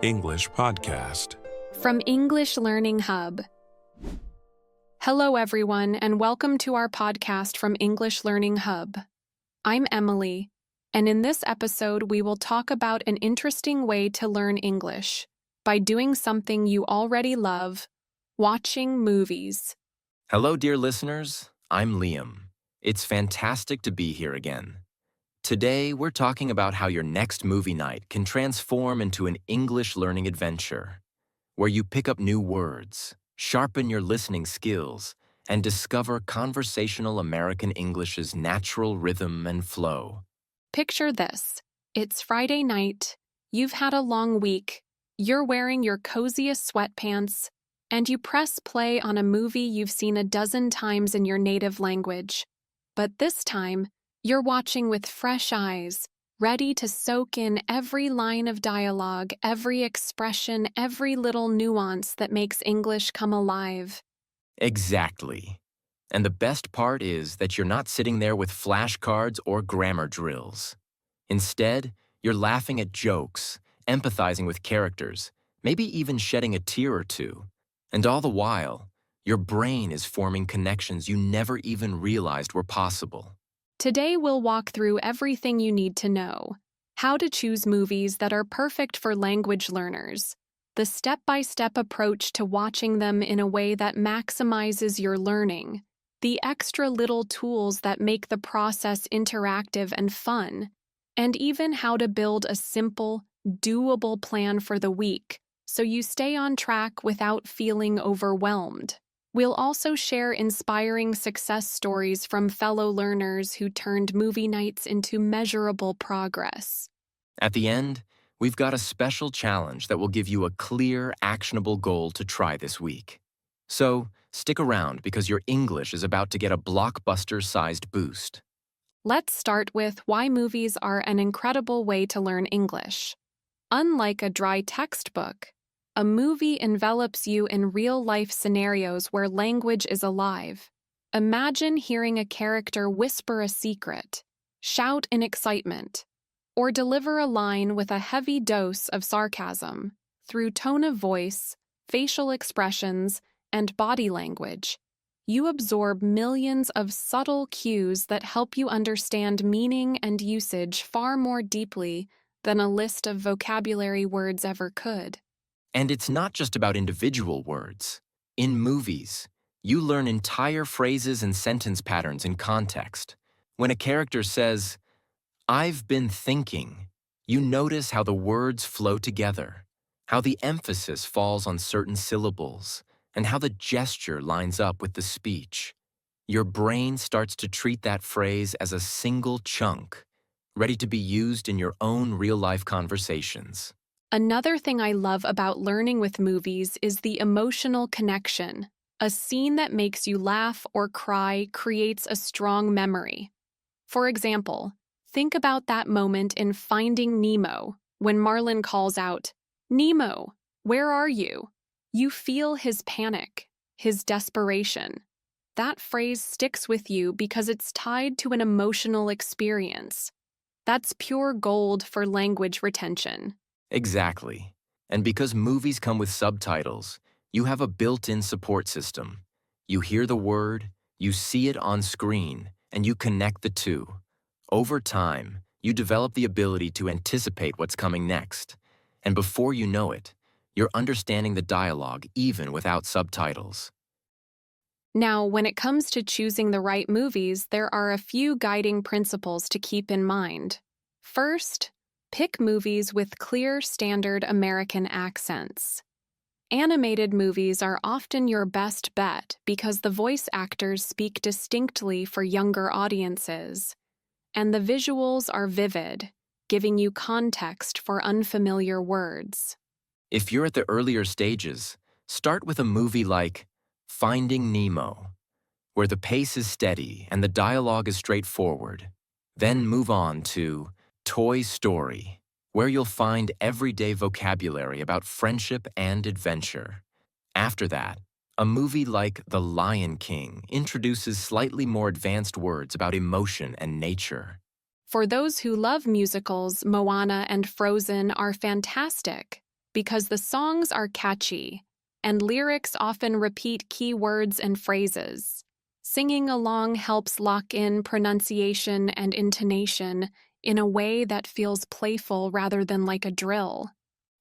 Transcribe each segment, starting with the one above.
English podcast. From English Learning Hub. Hello, everyone, and welcome to our podcast from English Learning Hub. I'm Emily, and in this episode, we will talk about an interesting way to learn English by doing something you already love, watching movies. Hello, dear listeners. I'm Liam. It's fantastic to be here again. Today, we're talking about how your next movie night can transform into an English learning adventure, where you pick up new words, sharpen your listening skills, and discover conversational American English's natural rhythm and flow. Picture this. It's Friday night, you've had a long week, you're wearing your coziest sweatpants, and you press play on a movie you've seen a dozen times in your native language. But this time, you're watching with fresh eyes, ready to soak in every line of dialogue, every expression, every little nuance that makes English come alive. Exactly. And the best part is that you're not sitting there with flashcards or grammar drills. Instead, you're laughing at jokes, empathizing with characters, maybe even shedding a tear or two. And all the while, your brain is forming connections you never even realized were possible. Today we'll walk through everything you need to know: how to choose movies that are perfect for language learners, the step-by-step approach to watching them in a way that maximizes your learning, the extra little tools that make the process interactive and fun, and even how to build a simple, doable plan for the week so you stay on track without feeling overwhelmed. We'll also share inspiring success stories from fellow learners who turned movie nights into measurable progress. At the end, we've got a special challenge that will give you a clear, actionable goal to try this week. So, stick around because your English is about to get a blockbuster-sized boost. Let's start with why movies are an incredible way to learn English. Unlike a dry textbook, a movie envelops you in real-life scenarios where language is alive. Imagine hearing a character whisper a secret, shout in excitement, or deliver a line with a heavy dose of sarcasm. Through tone of voice, facial expressions, and body language, you absorb millions of subtle cues that help you understand meaning and usage far more deeply than a list of vocabulary words ever could. And it's not just about individual words. In movies, you learn entire phrases and sentence patterns in context. When a character says, "I've been thinking," you notice how the words flow together, how the emphasis falls on certain syllables, and how the gesture lines up with the speech. Your brain starts to treat that phrase as a single chunk, ready to be used in your own real-life conversations. Another thing I love about learning with movies is the emotional connection. A scene that makes you laugh or cry creates a strong memory. For example, think about that moment in Finding Nemo when Marlin calls out, "Nemo, where are you?" You feel his panic, his desperation. That phrase sticks with you because it's tied to an emotional experience. That's pure gold for language retention. Exactly. And because movies come with subtitles, you have a built-in support system. You hear the word, you see it on screen, and you connect the two. Over time, you develop the ability to anticipate what's coming next. And before you know it, you're understanding the dialogue even without subtitles. Now, when it comes to choosing the right movies, there are a few guiding principles to keep in mind. First, pick movies with clear, standard American accents. Animated movies are often your best bet because the voice actors speak distinctly for younger audiences, and the visuals are vivid, giving you context for unfamiliar words. If you're at the earlier stages, start with a movie like Finding Nemo, where the pace is steady and the dialogue is straightforward. Then move on to Toy Story, where you'll find everyday vocabulary about friendship and adventure. After that, a movie like The Lion King introduces slightly more advanced words about emotion and nature. For those who love musicals, Moana and Frozen are fantastic. because the songs are catchy, and lyrics often repeat key words and phrases. Singing along helps lock in pronunciation and intonation in a way that feels playful rather than like a drill.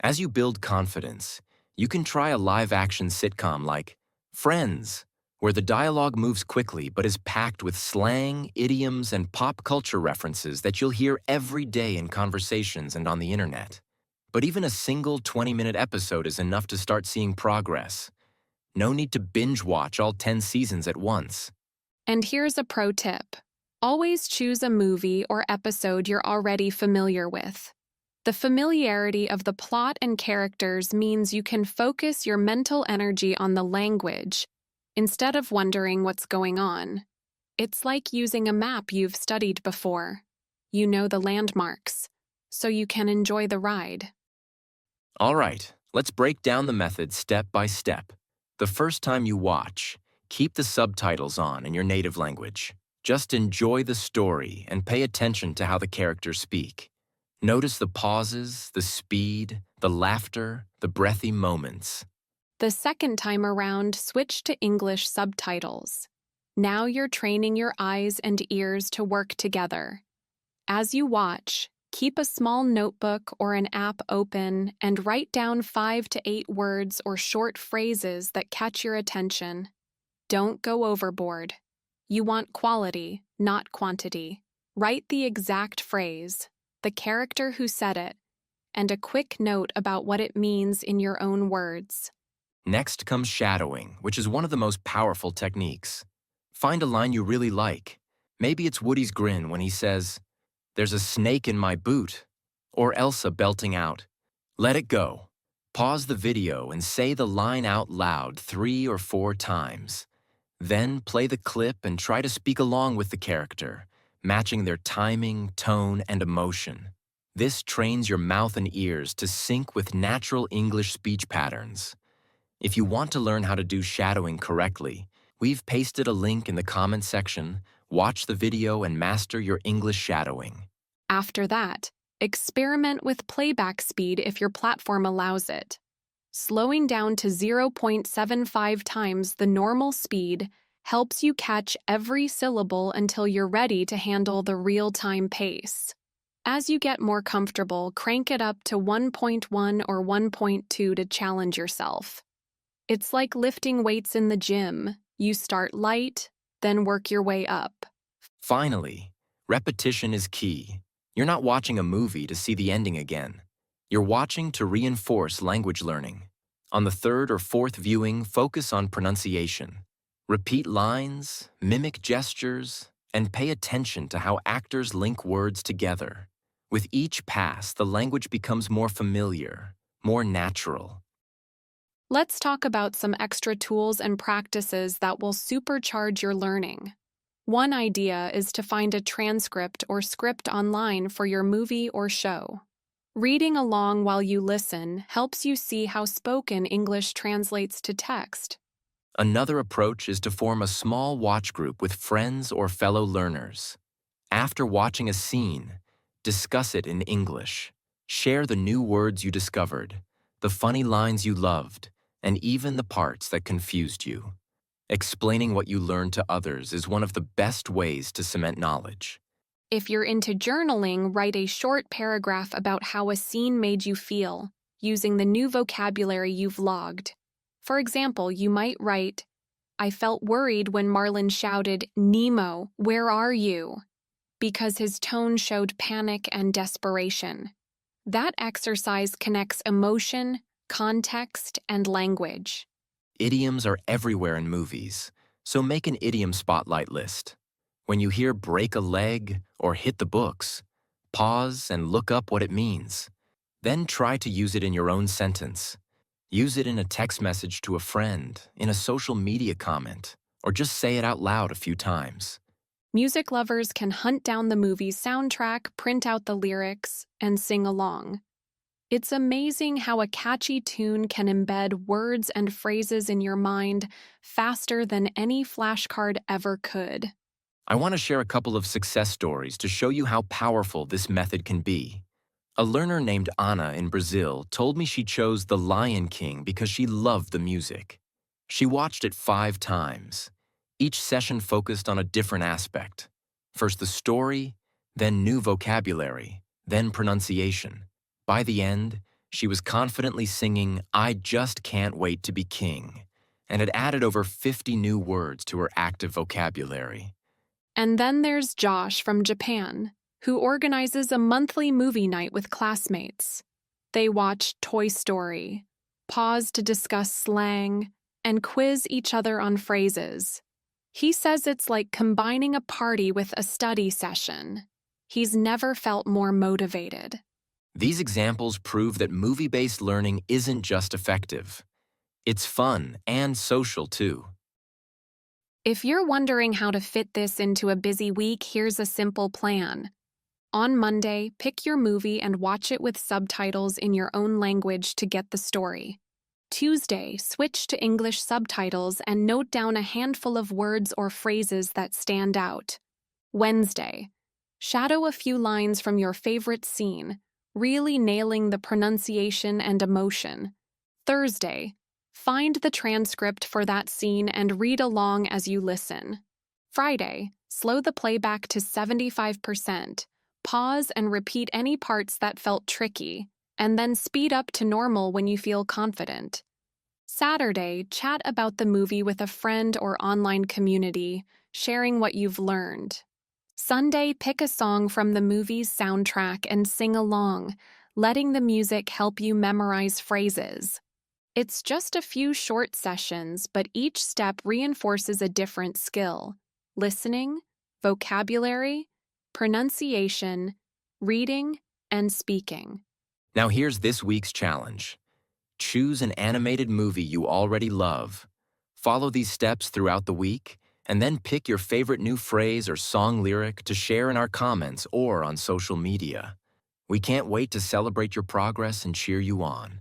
As you build confidence, you can try a live-action sitcom like Friends, where the dialogue moves quickly but is packed with slang, idioms, and pop culture references that you'll hear every day in conversations and on the internet. But even a single 20-minute episode is enough to start seeing progress. No need to binge watch all 10 seasons at once. And here's a pro tip. Always choose a movie or episode you're already familiar with. The familiarity of the plot and characters means you can focus your mental energy on the language instead of wondering what's going on. It's like using a map you've studied before. You know the landmarks, so you can enjoy the ride. All right, let's break down the method step by step. The first time you watch, keep the subtitles on in your native language. Just enjoy the story and pay attention to how the characters speak. Notice the pauses, the speed, the laughter, the breathy moments. The second time around, switch to English subtitles. Now you're training your eyes and ears to work together. As you watch, keep a small notebook or an app open and write down 5 to 8 words or short phrases that catch your attention. Don't go overboard. You want quality, not quantity. Write the exact phrase, the character who said it, and a quick note about what it means in your own words. Next comes shadowing, which is one of the most powerful techniques. Find a line you really like. Maybe it's Woody's grin when he says, "There's a snake in my boot," or Elsa belting out, "Let it go." Pause the video and say the line out loud 3 or 4 times. Then play the clip and try to speak along with the character, matching their timing, tone, and emotion. This trains your mouth and ears to sync with natural English speech patterns. If you want to learn how to do shadowing correctly, we've pasted a link in the comments section. Watch the video and master your English shadowing. After that, experiment with playback speed if your platform allows it. Slowing down to 0.75 times the normal speed helps you catch every syllable until you're ready to handle the real-time pace. As you get more comfortable, crank it up to 1.1 or 1.2 to challenge yourself. It's like lifting weights in the gym. You start light, then work your way up. Finally, repetition is key. You're not watching a movie to see the ending again. You're watching to reinforce language learning. On the 3rd or 4th viewing, focus on pronunciation. Repeat lines, mimic gestures, and pay attention to how actors link words together. With each pass, the language becomes more familiar, more natural. Let's talk about some extra tools and practices that will supercharge your learning. One idea is to find a transcript or script online for your movie or show. Reading along while you listen helps you see how spoken English translates to text. Another approach is to form a small watch group with friends or fellow learners. After watching a scene, discuss it in English. Share the new words you discovered, the funny lines you loved, and even the parts that confused you. Explaining what you learned to others is one of the best ways to cement knowledge. If you're into journaling, write a short paragraph about how a scene made you feel, using the new vocabulary you've logged. For example, you might write, "I felt worried when Marlin shouted, 'Nemo, where are you?' because his tone showed panic and desperation." That exercise connects emotion, context, and language. Idioms are everywhere in movies, so make an idiom spotlight list. When you hear break a leg or hit the books, pause and look up what it means. Then try to use it in your own sentence. Use it in a text message to a friend, in a social media comment, or just say it out loud a few times. Music lovers can hunt down the movie's soundtrack, print out the lyrics, and sing along. It's amazing how a catchy tune can embed words and phrases in your mind faster than any flashcard ever could. I want to share a couple of success stories to show you how powerful this method can be. A learner named Ana in Brazil told me she chose The Lion King because she loved the music. She watched it 5 times. Each session focused on a different aspect. First the story, then new vocabulary, then pronunciation. By the end, she was confidently singing "I Just Can't Wait to Be King," and had added over 50 new words to her active vocabulary. And then there's Josh from Japan, who organizes a monthly movie night with classmates. They watch Toy Story, pause to discuss slang, and quiz each other on phrases. He says it's like combining a party with a study session. He's never felt more motivated. These examples prove that movie-based learning isn't just effective. It's fun and social too. If you're wondering how to fit this into a busy week, here's a simple plan. On Monday, pick your movie and watch it with subtitles in your own language to get the story. Tuesday, switch to English subtitles and note down a handful of words or phrases that stand out. Wednesday, shadow a few lines from your favorite scene, really nailing the pronunciation and emotion. Thursday, find the transcript for that scene and read along as you listen. Friday, slow the playback to 75%, pause and repeat any parts that felt tricky, and then speed up to normal when you feel confident. Saturday, chat about the movie with a friend or online community, sharing what you've learned. Sunday, pick a song from the movie's soundtrack and sing along, letting the music help you memorize phrases. It's just a few short sessions, but each step reinforces a different skill: listening, vocabulary, pronunciation, reading, and speaking. Now here's this week's challenge. Choose an animated movie you already love. Follow these steps throughout the week, and then pick your favorite new phrase or song lyric to share in our comments or on social media. We can't wait to celebrate your progress and cheer you on.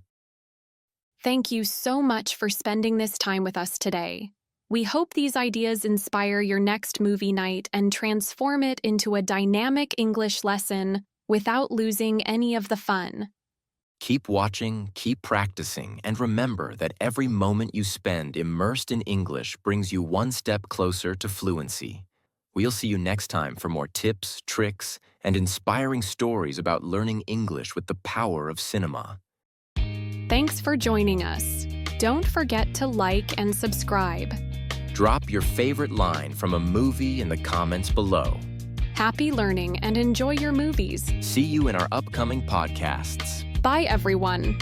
Thank you so much for spending this time with us today. We hope these ideas inspire your next movie night and transform it into a dynamic English lesson without losing any of the fun. Keep watching, keep practicing, and remember that every moment you spend immersed in English brings you one step closer to fluency. We'll see you next time for more tips, tricks, and inspiring stories about learning English with the power of cinema. Thanks for joining us. Don't forget to like and subscribe. Drop your favorite line from a movie in the comments below. Happy learning and enjoy your movies. See you in our upcoming podcasts. Bye, everyone.